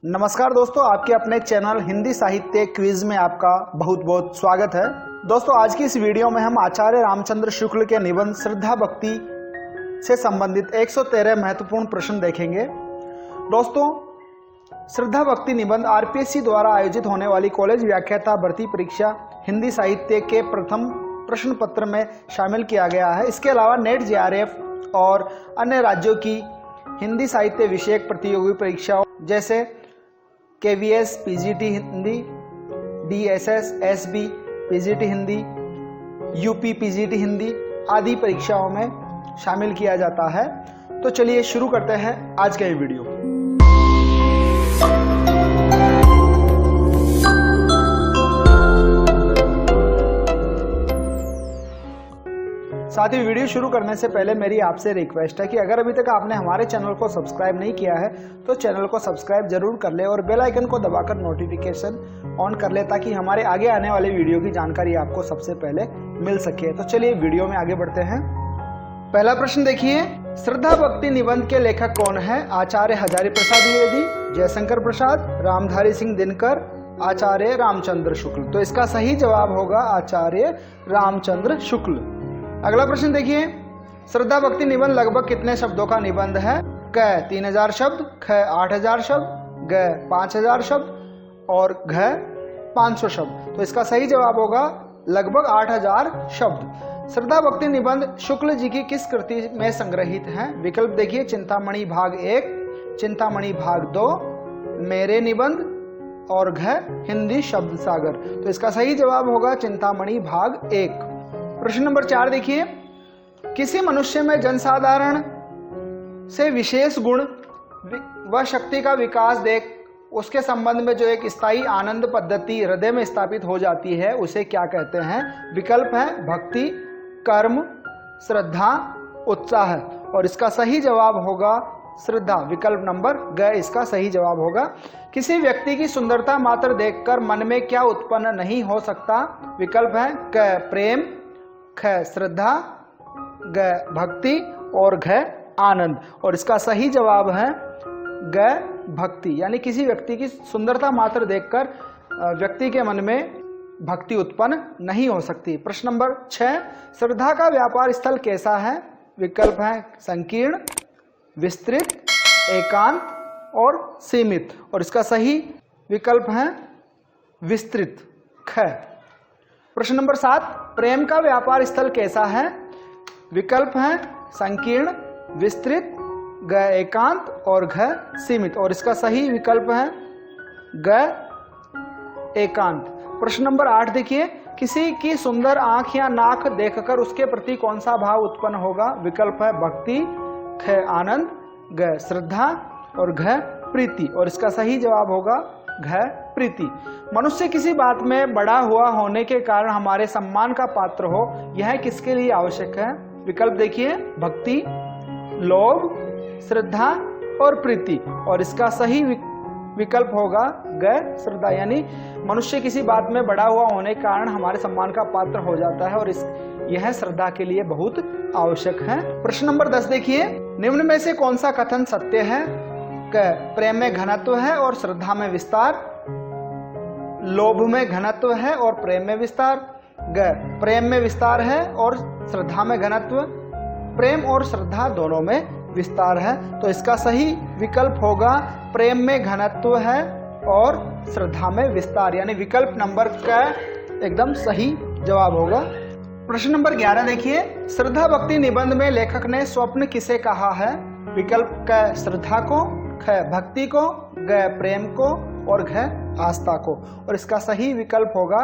नमस्कार दोस्तों, आपके अपने चैनल हिंदी साहित्य क्विज में आपका बहुत बहुत स्वागत है। दोस्तों, आज की इस वीडियो में हम आचार्य रामचंद्र शुक्ल के निबंध श्रद्धा भक्ति से संबंधित 113 महत्वपूर्ण प्रश्न देखेंगे। दोस्तों, श्रद्धा भक्ति निबंध आरपीएससी द्वारा आयोजित होने वाली कॉलेज व्याख्याता भर्ती परीक्षा हिंदी साहित्य के प्रथम प्रश्न पत्र में शामिल किया गया है। इसके अलावा नेट जेआरएफ और अन्य राज्यों की हिंदी साहित्य विषयक प्रतियोगी परीक्षाओं जैसे KVS PGT Hindi, DSS SB PGT Hindi, UP PGT Hindi आदि परीक्षाओं में शामिल किया जाता है। तो चलिए शुरू करते हैं आज का ये वीडियो। साथ ही वीडियो शुरू करने से पहले मेरी आपसे रिक्वेस्ट है कि अगर अभी तक आपने हमारे चैनल को सब्सक्राइब नहीं किया है तो चैनल को सब्सक्राइब जरूर कर ले और बेल आइकन को दबाकर नोटिफिकेशन ऑन कर ले ताकि हमारे आगे आने वाले वीडियो की जानकारी आपको सबसे पहले मिल सके। तो चलिए वीडियो में आगे बढ़ते हैं। पहला प्रश्न देखिए, श्रद्धा भक्ति निबंध के लेखक कौन है? आचार्य हजारी प्रसाद द्विवेदी, जयशंकर प्रसाद, रामधारी सिंह दिनकर, आचार्य रामचंद्र शुक्ल। तो इसका सही जवाब होगा आचार्य रामचंद्र शुक्ल। अगला प्रश्न देखिए, श्रद्धा भक्ति निबंध लगभग कितने शब्दों का निबंध है? क 3000 शब्द, ख 8000 शब्द, ग 5000 शब्द और घ 500 शब्द। तो इसका सही जवाब होगा लगभग 8000 शब्द। श्रद्धा भक्ति निबंध शुक्ल जी की किस कृति में संग्रहित है? विकल्प देखिए, चिंतामणि भाग 1, चिंतामणि भाग 2, मेरे निबंध और घ हिंदी शब्द सागर। तो इसका सही जवाब होगा चिंतामणि भाग 1। प्रश्न नंबर 4 देखिए, किसी मनुष्य में जनसाधारण से विशेष गुण व शक्ति का विकास देख उसके संबंध में जो एक स्थायी आनंद पद्धति हृदय में स्थापित हो जाती है उसे क्या कहते हैं? विकल्प है भक्ति, कर्म, श्रद्धा, उत्साह। और इसका सही जवाब होगा श्रद्धा। विकल्प नंबर ग इसका सही जवाब होगा। किसी व्यक्ति की सुंदरता मात्र देखकर मन में क्या उत्पन्न नहीं हो सकता? विकल्प है क प्रेम, ख श्रद्धा, ग भक्ति और घ आनंद। और इसका सही जवाब है ग भक्ति, यानी किसी व्यक्ति की सुंदरता मात्र देखकर व्यक्ति के मन में भक्ति उत्पन्न नहीं हो सकती। प्रश्न नंबर 6, श्रद्धा का व्यापार स्थल कैसा है? विकल्प है संकीर्ण, विस्तृत, एकांत और सीमित। और इसका सही विकल्प है विस्तृत, ख। प्रश्न नंबर 7, प्रेम का व्यापार स्थल कैसा है? विकल्प है संकीर्ण, विस्तृत, ग एकांत और घ सीमित। और इसका सही विकल्प है ग एकांत। प्रश्न नंबर 8 देखिए, किसी की सुंदर आंख या नाक देखकर उसके प्रति कौन सा भाव उत्पन्न होगा? विकल्प है भक्ति, ख आनंद, ग श्रद्धा और घ प्रीति। और इसका सही जवाब होगा घ प्रीति। मनुष्य किसी बात में बड़ा हुआ होने के कारण हमारे सम्मान का पात्र हो, यह किसके लिए आवश्यक है? विकल्प देखिए, भक्ति, लोभ, श्रद्धा और प्रीति। और इसका सही विकल्प होगा ग श्रद्धा, यानी मनुष्य किसी बात में बड़ा हुआ होने के कारण हमारे सम्मान का पात्र हो जाता है और यह श्रद्धा के लिए बहुत आवश्यक है। प्रश्न नंबर 10 देखिए, निम्न में से कौन सा कथन सत्य है? क प्रेम में घनत्व है और श्रद्धा में विस्तार, लोभ में घनत्व है और प्रेम में विस्तार, ग प्रेम में विस्तार है और श्रद्धा में घनत्व, प्रेम और श्रद्धा दोनों में विस्तार है। तो इसका सही विकल्प होगा प्रेम में घनत्व है और श्रद्धा में विस्तार, यानी विकल्प नंबर क एकदम सही जवाब होगा। प्रश्न नंबर 11 देखिए, श्रद्धा भक्ति निबंध में लेखक ने स्वप्न किसे कहा है? विकल्प क श्रद्धा को, ख भक्ति को, ग प्रेम को और घ आस्था को। और इसका सही विकल्प होगा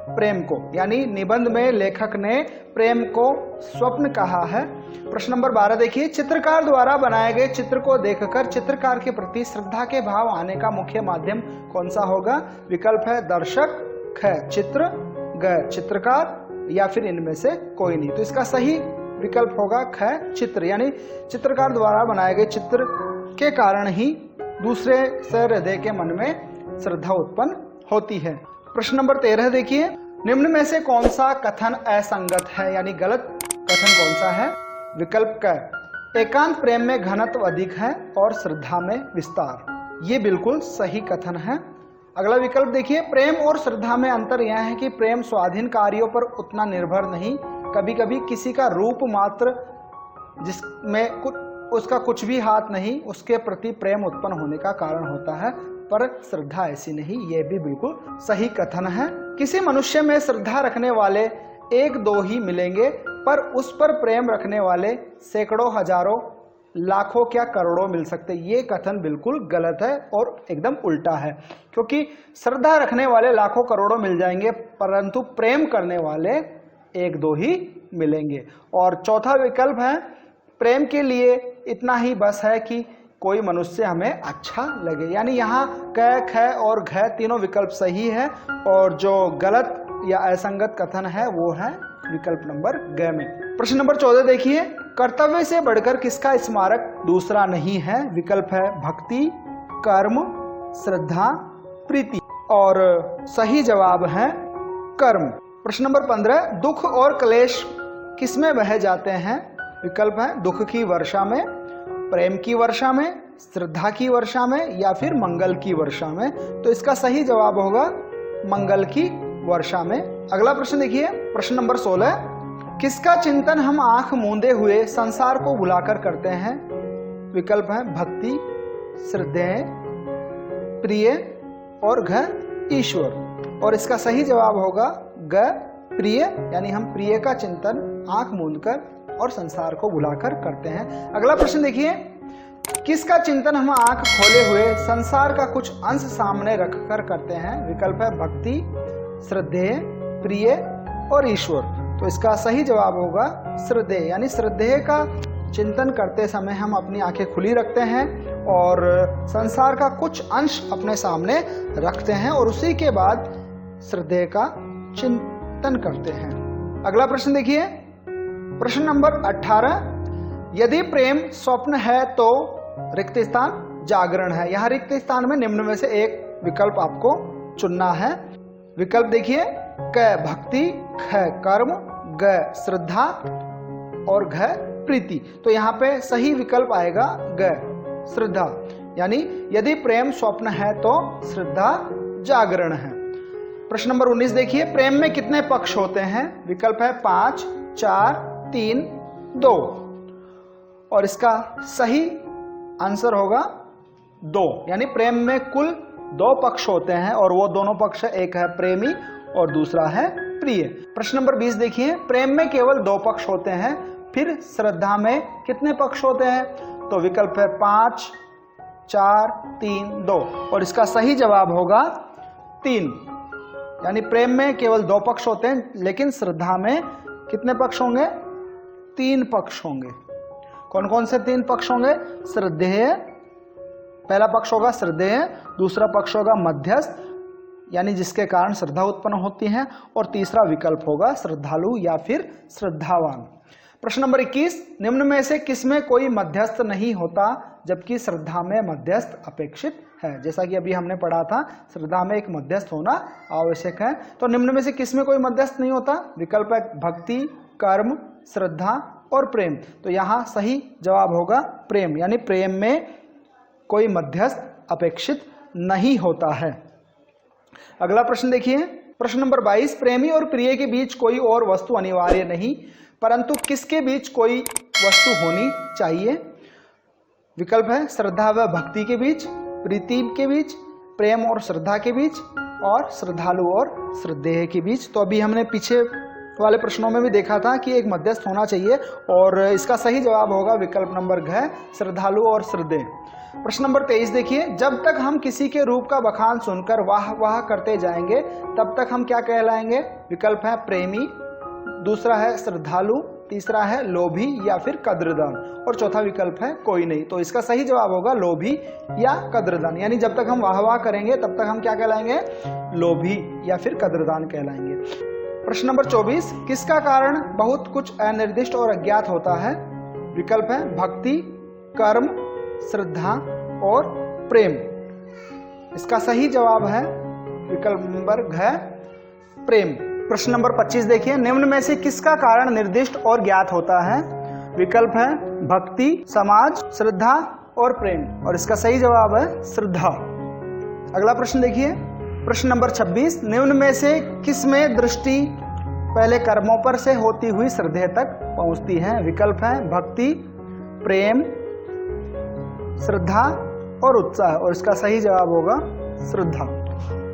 प्रेम को, यानी निबंध में लेखक ने प्रेम को स्वप्न कहा है। प्रश्न नंबर 12 देखिए, चित्रकार द्वारा बनाए गए चित्र को देखकर चित्रकार के प्रति श्रद्धा के भाव आने का मुख्य माध्यम कौन सा होगा? विकल्प है दर्शक, ख चित्र, ग चित्रकार या फिर इनमें से कोई नहीं। तो इसका सही विकल्प होगा ख चित्र, यानी चित्रकार द्वारा बनाए गए चित्र के कारण ही दूसरे से हृदय के मन में श्रद्धा उत्पन्न होती है। प्रश्न नंबर 13 देखिए, निम्न में से कौन सा कथन असंगत है, यानी गलत कथन कौन सा है? विकल्प क एकांत प्रेम में घनत्व अधिक है और श्रद्धा में विस्तार। ये बिल्कुल सही कथन है। अगला विकल्प देखिए, प्रेम और श्रद्धा में अंतर यह है कि प्रेम स्वाधीन कार्यों पर उतना निर्भर नहीं, कभी कभी किसी का रूप मात्र जिसमें उसका कुछ भी हाथ नहीं उसके प्रति प्रेम उत्पन्न होने का कारण होता है, पर श्रद्धा ऐसी नहीं। यह भी बिल्कुल सही कथन है। किसी मनुष्य में श्रद्धा रखने वाले एक दो ही मिलेंगे, पर उस पर प्रेम रखने वाले सैकड़ों, हजारों, लाखों, क्या करोड़ों मिल सकते। ये कथन बिल्कुल गलत है और एकदम उल्टा है, क्योंकि श्रद्धा रखने वाले लाखों करोड़ों मिल जाएंगे, परंतु प्रेम करने वाले एक दो ही मिलेंगे। और चौथा विकल्प है, प्रेम के लिए इतना ही बस है कि कोई मनुष्य हमें अच्छा लगे। यानी यहाँ क, ख और घ तीनों विकल्प सही है, और जो गलत या असंगत कथन है वो है विकल्प नंबर ग में। प्रश्न नंबर 14 देखिए, कर्तव्य से बढ़कर किसका स्मारक दूसरा नहीं है। विकल्प है भक्ति, कर्म, श्रद्धा, प्रीति, और सही जवाब है कर्म। प्रश्न नंबर 15, दुख और क्लेश किसमें बह जाते हैं। विकल्प है दुख की वर्षा में, प्रेम की वर्षा में, श्रद्धा की वर्षा में, या फिर मंगल की वर्षा में। तो इसका सही जवाब होगा मंगल की वर्षा में। अगला प्रश्न देखिए, प्रश्न नंबर 16, किसका चिंतन हम आंख मूंदे हुए संसार को भुलाकर करते हैं। विकल्प है भक्ति, श्रद्धेय, प्रिय, और घ ईश्वर। और इसका सही जवाब होगा ग प्रिय, यानी हम प्रिय का चिंतन आंख मूंदकर और संसार को भुलाकर करते हैं। अगला प्रश्न देखिए, किसका चिंतन हम आंख खोले हुए संसार का कुछ अंश सामने रखकर करते हैं। विकल्प है भक्ति, श्रद्धेय, प्रिय, और ईश्वर। तो इसका सही जवाब होगा श्रद्धेय, यानी श्रद्धेय का चिंतन करते समय हम अपनी आंखें खुली रखते हैं और संसार का कुछ अंश अपने सामने रखते हैं, और उसी के बाद श्रद्धेय का चिंतन करते हैं। अगला प्रश्न देखिए, प्रश्न नंबर 18, यदि प्रेम स्वप्न है तो रिक्त स्थान जागरण है। यहाँ रिक्त स्थान में निम्न में से एक विकल्प आपको चुनना है। विकल्प देखिए, क भक्ति, ख कर्म, ग श्रद्धा, और घ प्रीति। तो यहाँ पे सही विकल्प आएगा ग श्रद्धा, यानी यदि प्रेम स्वप्न है तो श्रद्धा जागरण है। प्रश्न नंबर 19 देखिए, प्रेम में कितने पक्ष होते हैं। विकल्प है 5, 4, 3, 2, और इसका सही आंसर होगा 2, यानी प्रेम में कुल 2 पक्ष होते हैं, और वो दोनों पक्ष एक है प्रेमी और दूसरा है प्रिय। प्रश्न नंबर 20 देखिए, प्रेम में केवल 2 पक्ष होते हैं, फिर श्रद्धा में कितने पक्ष होते हैं। तो विकल्प है 5, 4, 3, 2, और इसका सही जवाब होगा 3, यानी प्रेम में केवल 2 पक्ष होते हैं, लेकिन श्रद्धा में कितने पक्ष होंगे, 3 पक्ष होंगे। कौन कौन से 3 पक्ष होंगे। श्रद्धेय, पहला पक्ष होगा श्रद्धेय, दूसरा पक्ष होगा मध्यस्थ, यानी जिसके कारण श्रद्धा उत्पन्न होती है, और तीसरा विकल्प होगा श्रद्धालु या फिर श्रद्धावान। प्रश्न नंबर 21, निम्न में से किसमें कोई मध्यस्थ नहीं होता जबकि श्रद्धा में मध्यस्थ अपेक्षित है। जैसा कि अभी हमने पढ़ा था, श्रद्धा में एक मध्यस्थ होना आवश्यक है। तो निम्न में से किसमें कोई मध्यस्थ नहीं होता। विकल्प है भक्ति, कर्म, श्रद्धा और प्रेम। तो यहाँ सही जवाब होगा प्रेम, यानी प्रेम में कोई मध्यस्थ अपेक्षित नहीं होता है। अगला प्रश्न देखिए, प्रश्न नंबर 22, प्रेमी और प्रिय के बीच कोई और वस्तु अनिवार्य नहीं, परंतु किसके बीच कोई वस्तु होनी चाहिए। विकल्प है श्रद्धा व भक्ति के बीच, प्रीति के बीच, प्रेम और श्रद्धा के बीच, और श्रद्धालु और श्रद्धेय के बीच। तो अभी हमने पीछे वाले प्रश्नों में भी देखा था कि एक मध्यस्थ होना चाहिए, और इसका सही जवाब होगा विकल्प नंबर घ, श्रद्धालु और श्रद्धेय। प्रश्न नंबर 23 देखिए, जब तक हम किसी के रूप का बखान सुनकर वाह वाह करते जाएंगे तब तक हम क्या कहलाएंगे। विकल्प है प्रेमी, दूसरा है श्रद्धालु, तीसरा है लोभी या फिर कद्रदान, और चौथा विकल्प है कोई नहीं। तो इसका सही जवाब होगा लोभी या कद्रदान, यानी जब तक हम वाह वाह करेंगे तब तक हम क्या कहलाएंगे, लोभी या फिर कद्रदान कहलाएंगे। प्रश्न नंबर 24, किसका कारण बहुत कुछ अनिर्दिष्ट और अज्ञात होता है। विकल्प है भक्ति, कर्म, श्रद्धा और प्रेम। इसका सही जवाब है विकल्प नंबर घ, प्रेम। प्रश्न नंबर 25 देखिए, निम्न में से किसका कारण निर्दिष्ट और ज्ञात होता है। विकल्प है भक्ति, समाज, श्रद्धा और प्रेम, और इसका सही जवाब है श्रद्धा। अगला प्रश्न देखिए, प्रश्न नंबर 26, निम्न में से किस में दृष्टि पहले कर्मों पर से होती हुई श्रद्धेय तक पहुंचती है? विकल्प है भक्ति, प्रेम, श्रद्धा और उत्साह, और इसका सही जवाब होगा श्रद्धा।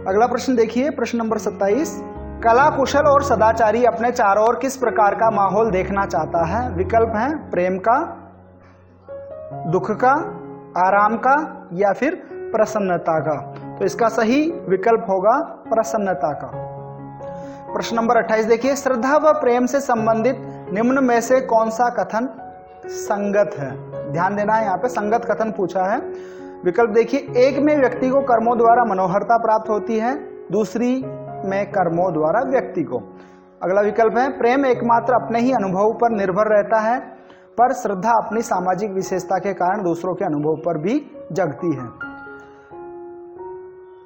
अगला प्रश्न देखिए, प्रश्न नंबर 27, कला कुशल और सदाचारी अपने चारों ओर किस प्रकार का माहौल देखना चाहता है? विकल्प है प्रेम का, दुख का, आराम का या फिर प्रसन्नता का। तो इसका सही विकल्प होगा प्रसन्नता का। प्रश्न नंबर 28 देखिए, श्रद्धा व प्रेम से संबंधित निम्न में से कौन सा कथन संगत है? ध्यान देना है, यहाँ पे संगत कथन पूछा है। विकल्प देखिए, एक में व्यक्ति को कर्मों द्वारा मनोहरता प्राप्त होती है, दूसरी में कर्मों द्वारा व्यक्ति को। अगला विकल्प है प्रेम एकमात्र अपने ही अनुभव पर निर्भर रहता है, पर श्रद्धा अपनी सामाजिक विशेषता के कारण दूसरों के अनुभव पर भी जगती है।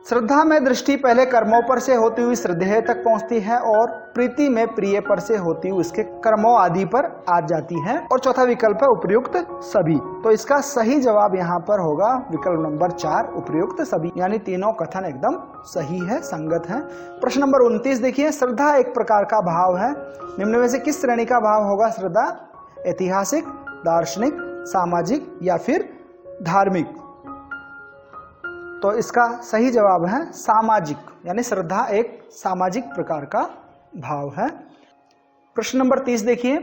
श्रद्धा में दृष्टि पहले कर्मों पर से होती हुई श्रद्धेय तक पहुंचती है, और प्रीति में प्रिय पर से होती हुई उसके कर्मों आदि पर आ जाती है। और चौथा विकल्प है उपयुक्त सभी। तो इसका सही जवाब यहाँ पर होगा विकल्प नंबर 4, उपयुक्त सभी, यानी तीनों कथन एकदम सही है, संगत है। प्रश्न नंबर 29 देखिए, श्रद्धा एक प्रकार का भाव है, निम्न में से किस श्रेणी का भाव होगा श्रद्धा? ऐतिहासिक, दार्शनिक, सामाजिक या फिर धार्मिक? तो इसका सही जवाब है सामाजिक, यानी श्रद्धा एक सामाजिक प्रकार का भाव है। प्रश्न नंबर 30 देखिए,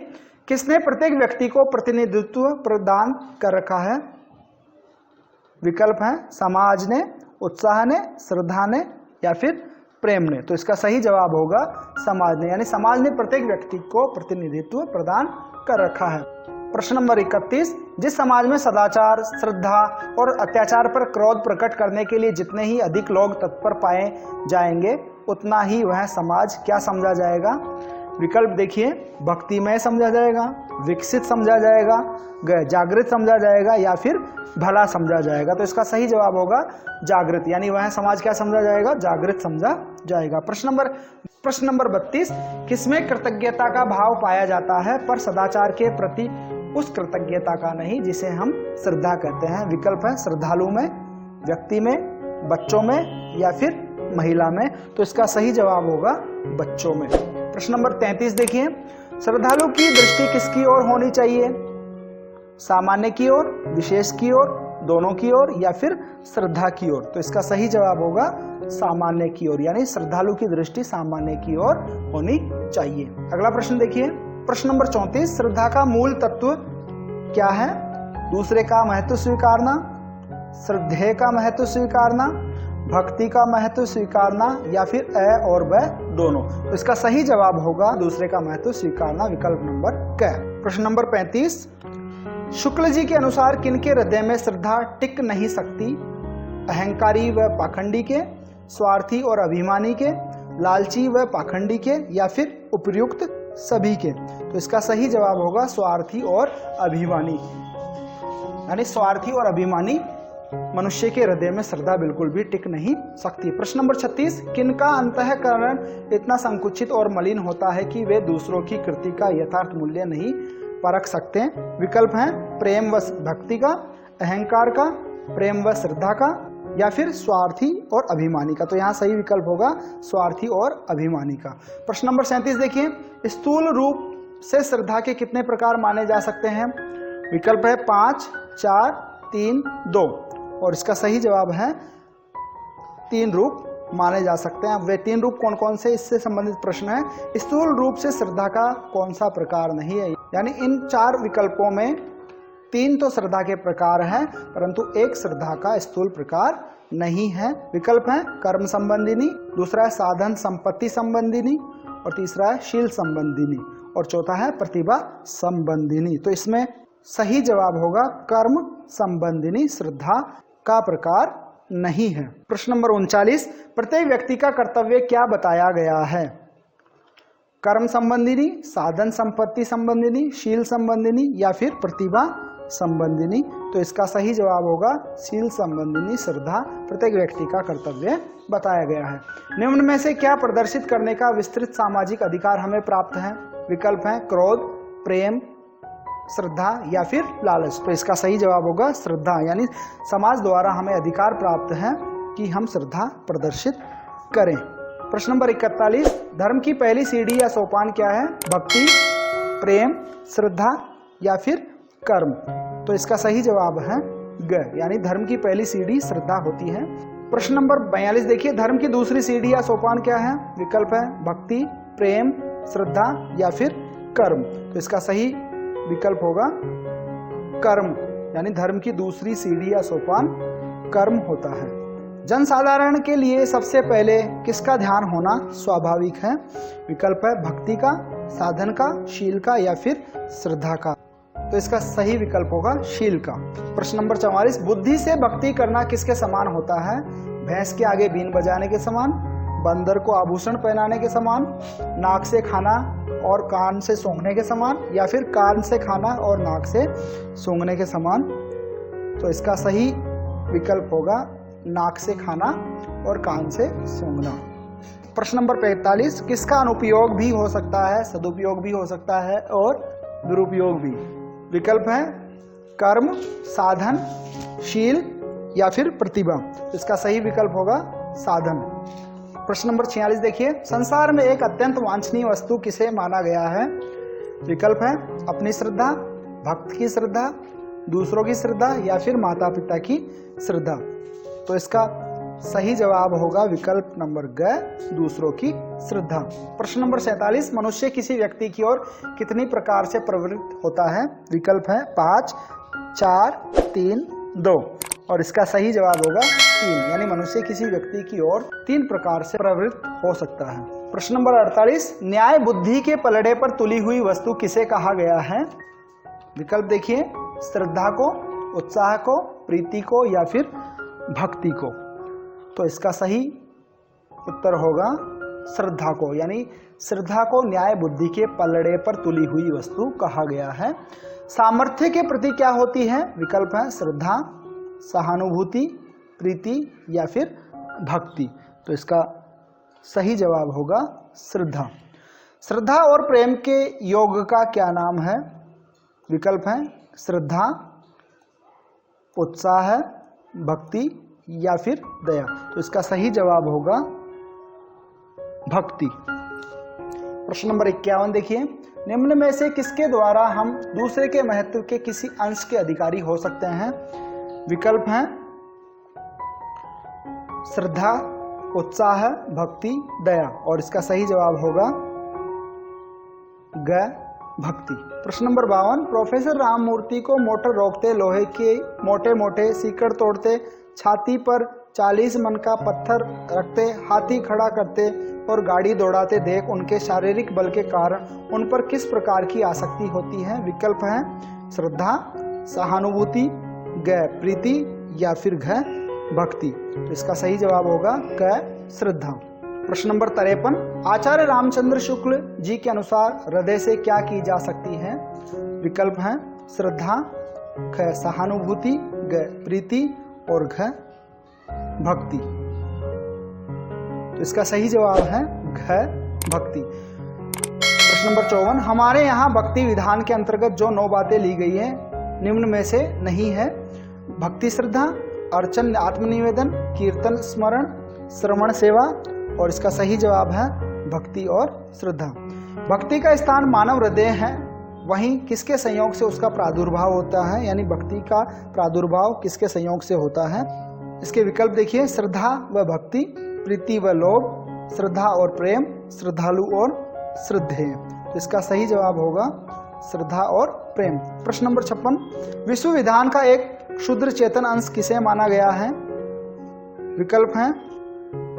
किसने प्रत्येक व्यक्ति को प्रतिनिधित्व प्रदान कर रखा है? विकल्प है समाज ने, उत्साह ने, श्रद्धा ने या फिर प्रेम ने। तो इसका सही जवाब होगा समाज ने, यानी समाज ने प्रत्येक व्यक्ति को प्रतिनिधित्व प्रदान कर रखा है। प्रश्न नंबर 31, जिस समाज में सदाचार, श्रद्धा और अत्याचार पर क्रोध प्रकट करने के लिए जितने ही अधिक लोग तत्पर पाए जाएंगे, उतना ही वह समाज क्या समझा जाएगा? विकल्प देखिए, भक्तिमय समझा जाएगा, विकसित समझा जाएगा, जागृत समझा जाएगा या फिर भला समझा जाएगा। तो इसका सही जवाब होगा जागृत, यानी वह समाज क्या समझा जाएगा? जागृत समझा जाएगा। प्रश्न नंबर 32, किसमें कृतज्ञता का भाव पाया जाता है पर सदाचार के प्रति उस कृतज्ञता का नहीं जिसे हम श्रद्धा कहते हैं? विकल्प है श्रद्धालु में, व्यक्ति में, बच्चों में या फिर महिला में। तो इसका सही जवाब होगा बच्चों में। प्रश्न नंबर 33 देखिए, श्रद्धालु की दृष्टि किसकी ओर होनी चाहिए? सामान्य की ओर, विशेष की ओर, दोनों की ओर या फिर श्रद्धा की ओर? तो इसका सही जवाब होगा सामान्य की ओर, यानी श्रद्धालु की दृष्टि सामान्य की ओर होनी चाहिए। अगला प्रश्न देखिए, प्रश्न नंबर 34, श्रद्धा का मूल तत्व क्या है? दूसरे का महत्व स्वीकारना, श्रद्धेय का महत्व स्वीकारना, भक्ति का महत्व स्वीकारना या फिर अ और ब दोनों? तो इसका सही जवाब होगा दूसरे का महत्व स्वीकारना, विकल्प नंबर क। प्रश्न नंबर 35, शुक्ल जी के अनुसार किनके हृदय में श्रद्धा टिक नहीं सकती? अहंकारी व पाखंडी के, स्वार्थी और अभिमानी के, लालची व पाखंडी के या फिर उपयुक्त सभी के? तो इसका सही जवाब होगा स्वार्थी और अभिमानी, यानी स्वार्थी और अभिमानी मनुष्य के हृदय में श्रद्धा बिल्कुल भी टिक नहीं सकती। प्रश्न नंबर 36, किनका अंतःकरण इतना संकुचित और मलिन होता है कि वे दूसरों की कृति का यथार्थ मूल्य नहीं परख सकते? विकल्प हैं प्रेम व भक्ति का, अहंकार का, प्रेम व श्रद्धा का या फिर स्वार्थी और अभिमानी का? तो यहाँ सही विकल्प होगा स्वार्थी और अभिमानी का। प्रश्न नंबर 37 देखिए, स्थूल रूप से श्रद्धा के कितने प्रकार माने जा सकते हैं? विकल्प है 5, 4, 3, 2 और इसका सही जवाब है 3 रूप माने जा सकते हैं। वे 3 रूप कौन कौन से, इससे संबंधित प्रश्न है। स्थूल रूप से श्रद्धा का कौन सा प्रकार नहीं है? यानी इन 4 विकल्पों में 3 तो श्रद्धा के प्रकार हैं, परंतु एक श्रद्धा का स्थूल प्रकार नहीं है। विकल्प है कर्म संबंधिनी, दूसरा है साधन संपत्ति संबंधिनी और तीसरा है शील संबंधिनी और चौथा है प्रतिभा संबंधिनी। तो इसमें सही जवाब होगा कर्म संबंधिनी श्रद्धा का प्रकार नहीं है। प्रश्न नंबर 39, प्रत्येक व्यक्ति का कर्तव्य क्या बताया गया है? कर्म संबंधिनी, साधन संपत्ति संबंधिनी, शील संबंधिनी या फिर प्रतिभा संबंधिनी? तो इसका सही जवाब होगा शील संबंधिनी श्रद्धा प्रत्येक व्यक्ति का कर्तव्य बताया गया है। निम्न में से क्या प्रदर्शित करने का विस्तृत सामाजिक अधिकार हमें प्राप्त है? विकल्प है क्रोध, प्रेम, श्रद्धा या फिर लालच। तो इसका सही जवाब होगा श्रद्धा, यानी समाज द्वारा हमें अधिकार प्राप्त है कि हम श्रद्धा प्रदर्शित करें। प्रश्न नंबर 41, धर्म की पहली सीढ़ी या सोपान क्या है? भक्ति, प्रेम, श्रद्धा या फिर कर्म। तो इसका सही जवाब है ग, यानी धर्म की पहली सीढ़ी श्रद्धा होती है। प्रश्न नंबर 42 देखिए, धर्म की दूसरी सीढ़ी या सोपान क्या है? विकल्प है भक्ति, प्रेम, श्रद्धा या फिर कर्म। तो इसका सही विकल्प होगा कर्म, यानी धर्म की दूसरी सीढ़ी या सोपान कर्म होता है। जनसाधारण के लिए सबसे पहले किसका ध्यान होना स्वाभाविक है? विकल्प है भक्ति का, साधन का, शील का या फिर श्रद्धा का। तो इसका सही विकल्प होगा शील का। प्रश्न नंबर 44, बुद्धि से भक्ति करना किसके समान होता है? भैंस के आगे बीन बजाने के समान, बंदर को आभूषण पहनाने के समान, नाक से खाना और कान से सूंघने के समान या फिर कान से खाना और नाक से सूंघने के समान। तो इसका सही विकल्प होगा नाक से खाना और कान से सूंघना। प्रश्न नंबर 45, किसका अनुपयोग भी हो सकता है, सदुपयोग भी हो सकता है और दुरुपयोग भी? विकल्प है कर्म, साधन, शील या फिर प्रतिभा। इसका सही विकल्प होगा साधन। प्रश्न नंबर 46 देखिए, संसार में एक अत्यंत वांछनीय वस्तु किसे माना गया है? विकल्प है अपनी श्रद्धा, भक्त की श्रद्धा, दूसरों की श्रद्धा या फिर माता पिता की श्रद्धा। तो इसका सही जवाब होगा विकल्प नंबर ग, दूसरों की श्रद्धा। प्रश्न नंबर 47, मनुष्य किसी व्यक्ति की ओर कितनी प्रकार से प्रवृत्त होता है? विकल्प है 5, 4, 3, 2 और इसका सही जवाब होगा 3, यानी मनुष्य किसी व्यक्ति की ओर 3 प्रकार से प्रवृत्त हो सकता है। प्रश्न नंबर 48, न्याय बुद्धि के पलड़े पर तुली हुई वस्तु किसे कहा गया है? विकल्प देखिए, श्रद्धा को, उत्साह को, प्रीति को या फिर भक्ति को। तो इसका सही उत्तर होगा श्रद्धा को, यानी श्रद्धा को न्याय बुद्धि के पलड़े पर तुली हुई वस्तु कहा गया है। सामर्थ्य के प्रति क्या होती है? विकल्प है श्रद्धा, सहानुभूति, प्रीति या फिर भक्ति। तो इसका सही जवाब होगा श्रद्धा। श्रद्धा और प्रेम के योग का क्या नाम है? विकल्प है श्रद्धा, उत्साह, भक्ति या फिर दया। तो इसका सही जवाब होगा भक्ति। प्रश्न नंबर 51 देखिए, निम्न में से किसके द्वारा हम दूसरे के महत्व के किसी अंश के अधिकारी हो सकते हैं? विकल्प हैं श्रद्धा, उत्साह, भक्ति, दया और इसका सही जवाब होगा ग, भक्ति। प्रश्न नंबर 52, प्रोफेसर राममूर्ति को मोटर रोकते, लोहे के मोटे मोटे सीकड़ तोड़ते, छाती पर 40 मन का पत्थर रखते, हाथी खड़ा करते और गाड़ी दौड़ाते देख उनके शारीरिक बल के कारण उन पर किस प्रकार की आसक्ति होती है? विकल्प है श्रद्धा, सहानुभूति, ग, प्रीति या फिर घ, भक्ति। तो इसका सही जवाब होगा क, श्रद्धा। प्रश्न नंबर 53, आचार्य रामचंद्र शुक्ल जी के अनुसार हृदय से क्या की जा सकती है? विकल्प हैं श्रद्धा, ख, सहानुभूति, ग, प्रीति और घ, भक्ति। तो इसका सही जवाब है घ, भक्ति। प्रश्न नंबर 54, हमारे यहाँ भक्ति विधान के अंतर्गत जो 9 बातें ली गई है निम्न में से नहीं है? भक्ति, श्रद्धा, अर्चन, आत्मनिवेदन, कीर्तन, स्मरण, श्रवण, सेवा और इसका सही जवाब है भक्ति और श्रद्धा। भक्ति का स्थान मानव हृदय है, वहीं किसके संयोग से उसका प्रादुर्भाव होता है? यानी भक्ति का प्रादुर्भाव किसके संयोग से होता है? इसके विकल्प देखिए, श्रद्धा व भक्ति, प्रीति व लोभ, श्रद्धा और प्रेम, श्रद्धालु और श्रद्धेय। तो इसका सही जवाब होगा श्रद्धा और प्रेम। प्रश्न नंबर 56, विश्व विधान का एक क्षुद्र चेतन अंश किसे माना गया है? विकल्प हैं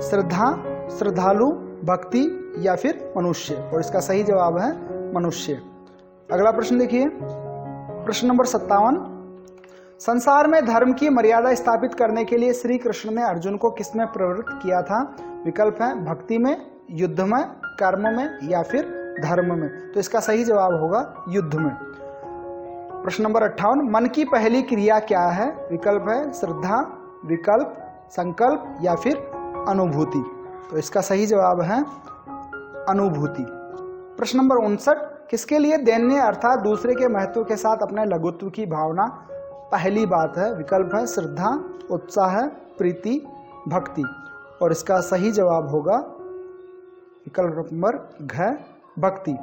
श्रद्धा, श्रद्धालु, भक्ति या फिर मनुष्य और इसका सही जवाब है मनुष्य। अगला प्रश्न देखिए, प्रश्न नंबर 57, संसार में धर्म की मर्यादा स्थापित करने के लिए श्री कृष्ण ने अर्जुन को किसमें प्रवृत्त किया था? विकल्प है भक्ति में, युद्ध में, कर्म में या फिर धर्म में। तो इसका सही जवाब होगा युद्ध में। प्रश्न नंबर 58, मन की पहली क्रिया क्या है? विकल्प है श्रद्धा, विकल्प, संकल्प या फिर अनुभूति। तो इसका सही जवाब है अनुभूति। प्रश्न नंबर 59, किसके लिए दैन्य अर्थात दूसरे के महत्व के साथ अपने लघुत्व की भावना पहली बात है। विकल्प है श्रद्धा, उत्साह, प्रीति, भक्ति। और इसका सही जवाब होगा विकल्प नंबर घ, भक्ति।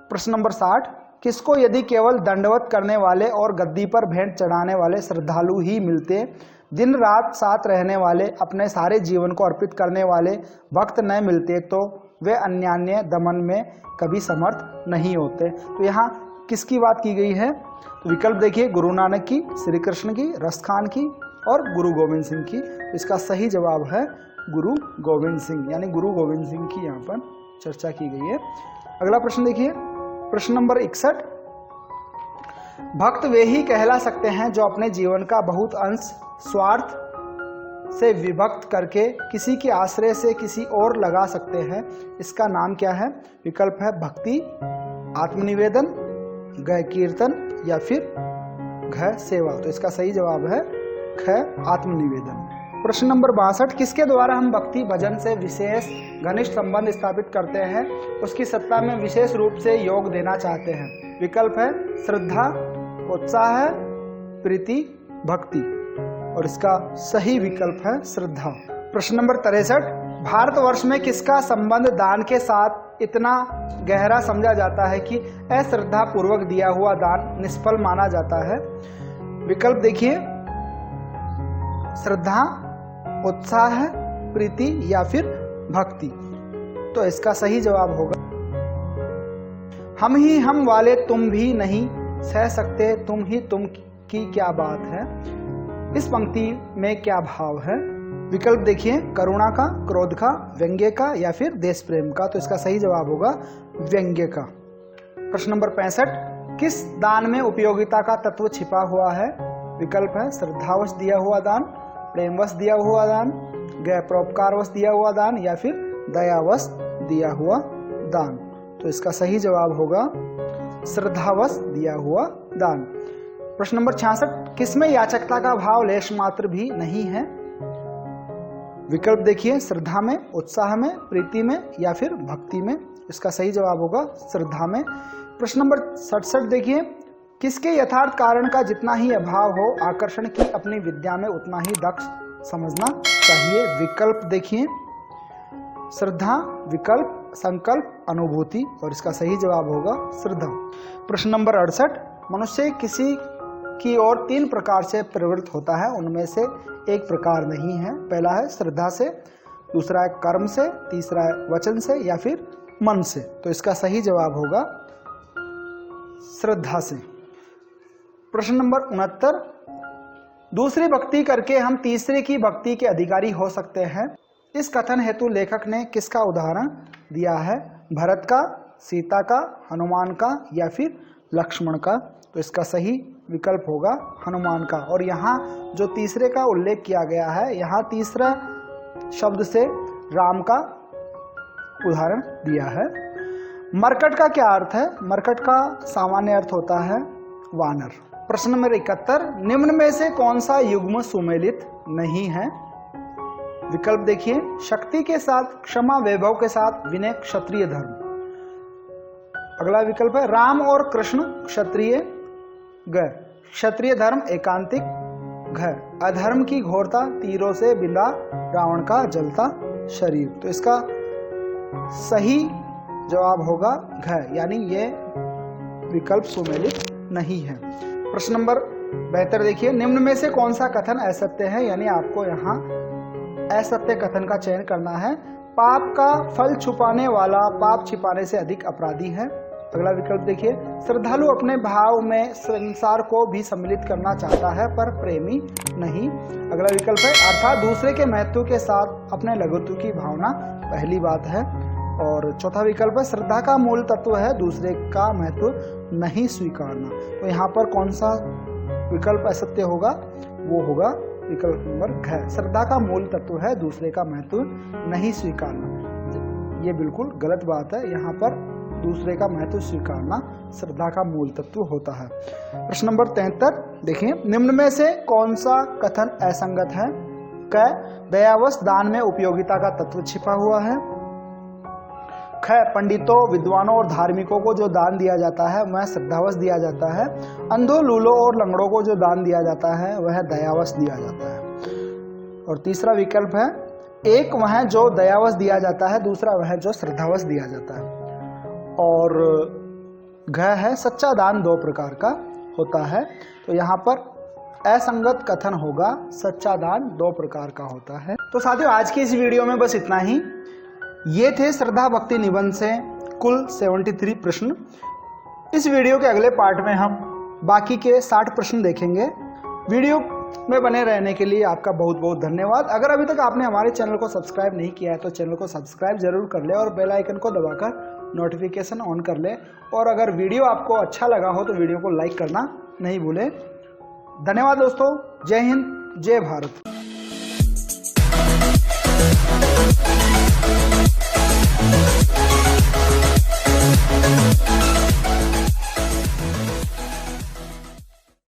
प्रश्न नंबर 60, किसको यदि केवल दंडवत करने वाले और गद्दी पर भेंट चढ़ाने वाले श्रद्धालु ही मिलते, दिन रात साथ रहने वाले, अपने सारे जीवन को अर्पित करने वाले भक्त न मिलते तो वे अन्यान्य दमन में कभी समर्थ नहीं होते। तो यहाँ किसकी बात की गई है? तो विकल्प देखिए, गुरु नानक की, श्री कृष्ण की, रसखान की और गुरु गोविंद सिंह की। तो इसका सही जवाब है गुरु गोविंद सिंह, यानी गुरु गोविंद सिंह की यहाँ पर चर्चा की गई है। अगला प्रश्न देखिए, प्रश्न नंबर 61, भक्त वे ही कहला सकते हैं जो अपने जीवन का बहुत अंश स्वार्थ से विभक्त करके किसी के आश्रय से किसी और लगा सकते हैं। इसका नाम क्या है? विकल्प है भक्ति, आत्मनिवेदन, ग कीर्तन या फिर घ सेवा। तो इसका सही जवाब है ख, आत्मनिवेदन। प्रश्न नंबर 62, किसके द्वारा हम भक्ति भजन से विशेष घनिष्ठ संबंध स्थापित करते हैं, उसकी सत्ता में विशेष रूप से योग देना चाहते हैं? विकल्प है श्रद्धा, उत्साह, प्रीति, भक्ति। और इसका सही विकल्प है श्रद्धा। प्रश्न नंबर 63, भारतवर्ष में किसका संबंध दान के साथ इतना गहरा समझा जाता है कि अश्रद्धा पूर्वक दिया हुआ दान निष्फल माना जाता है? विकल्प देखिए, श्रद्धा, उत्साह, प्रीति या फिर भक्ति। तो इसका सही जवाब होगा हम ही हम वाले तुम भी नहीं सह सकते, तुम ही तुम की क्या बात है। इस पंक्ति में क्या भाव है? विकल्प देखिए, करुणा का, क्रोध का, व्यंग्य का या फिर देश प्रेम का। तो इसका सही जवाब होगा व्यंग्य का। प्रश्न नंबर 65, किस दान में उपयोगिता का तत्व छिपा हुआ है? विकल्प है श्रद्धावश दिया हुआ दान, प्रेमवश दिया हुआ दान, परोपकारवश दिया हुआ दान या फिर दयावश दिया हुआ दान। तो इसका सही जवाब होगा श्रद्धावश दिया हुआ दान। प्रश्न नंबर 66, किसमें याचकता का भाव लेश मात्र भी नहीं है? विकल्प देखिए, श्रद्धा में, उत्साह में, प्रीति में या फिर भक्ति में। इसका सही जवाब होगा श्रद्धा में। प्रश्न नंबर 67 देखिए, किसके यथार्थ कारण का जितना ही अभाव हो, आकर्षण की अपनी विद्या में उतना ही दक्ष समझना चाहिए? विकल्प देखिए, श्रद्धा, विकल्प, संकल्प, अनुभूति। और इसका सही जवाब होगा श्रद्धा। प्रश्न नंबर 68, मनुष्य किसी की ओर 3 प्रकार से प्रवृत्त होता है, उनमें से एक प्रकार नहीं है। पहला है श्रद्धा से, दूसरा है कर्म से, तीसरा है वचन से या फिर मन से। तो इसका सही जवाब होगा श्रद्धा से। प्रश्न नंबर 69, दूसरी भक्ति करके हम तीसरे की भक्ति के अधिकारी हो सकते हैं। इस कथन हेतु लेखक ने किसका उदाहरण दिया है? भरत का, सीता का, हनुमान का या फिर लक्ष्मण का। तो इसका सही विकल्प होगा हनुमान का। और यहाँ जो तीसरे का उल्लेख किया गया है, यहाँ तीसरा शब्द से राम का उदाहरण दिया है। मरकट का क्या अर्थ है? मरकट का सामान्य अर्थ होता है वानर। प्रश्न नंबर 71, निम्न में से कौन सा युग्म सुमेलित नहीं है? विकल्प देखिए, शक्ति के साथ, क्षमा, वैभव के साथ, विनय, क्षत्रिय धर्म। अगला विकल्प है राम और कृष्ण क्षत्रिय, ग क्षत्रिय धर्म एकांतिक, घ अधर्म की घोरता, तीरों से बिंदा रावण का जलता शरीर। तो इसका सही जवाब होगा घ, यानी ये विकल्प सुमेलित नहीं है। प्रश्न नंबर 72 देखिए, निम्न में से कौन सा कथन असत्य है? यानी आपको यहाँ असत्य कथन का चयन करना है। पाप का फल छुपाने वाला पाप छिपाने से अधिक अपराधी है। अगला विकल्प देखिए, श्रद्धालु अपने भाव में संसार को भी सम्मिलित करना चाहता है पर प्रेमी नहीं। अगला विकल्प है अर्थात दूसरे के महत्व के साथ अपने लघुत्व की भावना पहली बात है। और चौथा विकल्प है श्रद्धा का मूल तत्व है दूसरे का महत्व नहीं स्वीकारना। तो यहाँ पर कौन सा विकल्प असत्य होगा? वो होगा विकल्प नंबर घ, श्रद्धा का मूल तत्व है दूसरे का महत्व नहीं स्वीकारना। ये बिल्कुल गलत बात है। यहाँ पर दूसरे का महत्व स्वीकारना श्रद्धा का मूल तत्व होता है। प्रश्न नंबर 73 देखिए, निम्न में से कौन सा कथन असंगत है? क दयावश दान में उपयोगिता का तत्व छिपा हुआ है, ख पंडितों, विद्वानों और धार्मिकों को जो दान दिया जाता है वह श्रद्धावश दिया जाता है। अंधों, लूलों और लंगड़ों को जो दान दिया जाता है वह दयावश दिया जाता है। और तीसरा विकल्प है, एक वह जो दयावश दिया जाता है, दूसरा वह जो श्रद्धावश दिया जाता है। और घ है, सच्चा दान दो प्रकार का होता है। तो यहाँ पर असंगत कथन होगा, सच्चा दान दो प्रकार का होता है। तो साथियों, आज की इस वीडियो में बस इतना ही। ये थे श्रद्धा भक्ति निबंध से कुल 73 प्रश्न। इस वीडियो के अगले पार्ट में हम बाकी के 60 प्रश्न देखेंगे। वीडियो में बने रहने के लिए आपका बहुत बहुत धन्यवाद। अगर अभी तक आपने हमारे चैनल को सब्सक्राइब नहीं किया है तो चैनल को सब्सक्राइब जरूर कर ले और बेल आइकन को दबाकर नोटिफिकेशन ऑन कर ले। और अगर वीडियो आपको अच्छा लगा हो तो वीडियो को लाइक करना नहीं भूलें। धन्यवाद दोस्तों। जय हिंद, जय भारत।